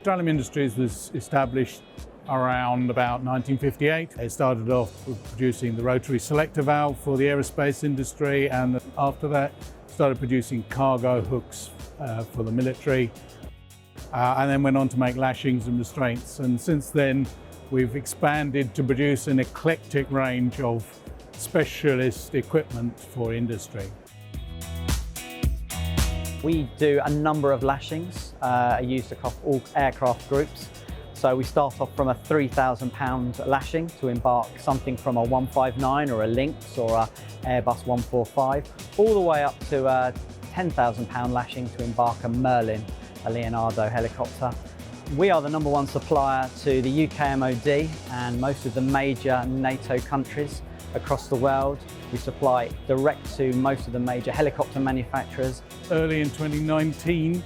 Dralim Industries was established around about 1958. It started off with producing the rotary selector valve for the aerospace industry, and after that started producing cargo hooks for the military, and then went on to make lashings and restraints. And since then we've expanded to produce an eclectic range of specialist equipment for industry. We do a number of lashings used across all aircraft groups. So we start off from a £3,000 lashing to embark something from a 159 or a Lynx or a Airbus 145, all the way up to a £10,000 lashing to embark a Merlin, a Leonardo helicopter. We are the #1 supplier to the UK MOD and most of the major NATO countries across the world. We supply direct to most of the major helicopter manufacturers. Early in 2019,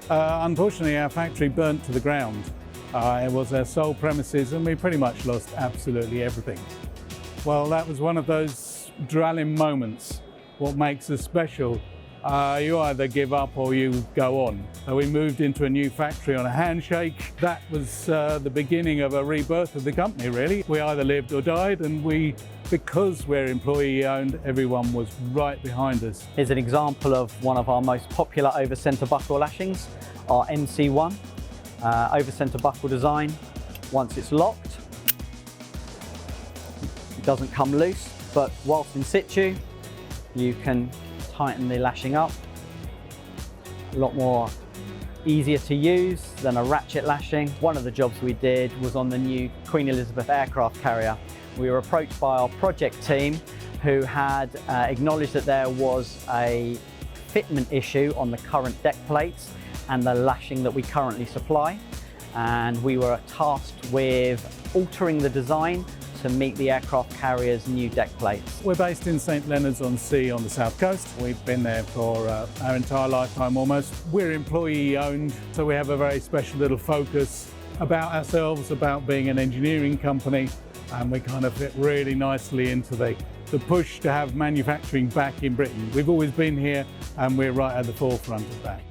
unfortunately our factory burnt to the ground. It was our sole premises and we pretty much lost absolutely everything. Well, that was one of those Dralim moments. What makes us special, you either give up or you go on. So we moved into a new factory on a handshake. That was the beginning of a rebirth of the company, really. We either lived or died, and because we're employee owned, everyone was right behind us. Here's an example of one of our most popular over-centre buckle lashings, our MC1. Over-centre buckle design. Once it's locked, it doesn't come loose, but whilst in situ, you can tighten the lashing up. A lot more easier to use than a ratchet lashing. One of the jobs we did was on the new Queen Elizabeth aircraft carrier. We were approached by our project team who had acknowledged that there was a fitment issue on the current deck plates and the lashing that we currently supply. And we were tasked with altering the design to meet the aircraft carrier's new deck plates. We're based in St Leonards-on-Sea on the south coast. We've been there for our entire lifetime almost. We're employee owned, so we have a very special little focus about ourselves, about being an engineering company, and we kind of fit really nicely into the push to have manufacturing back in Britain. We've always been here and we're right at the forefront of that.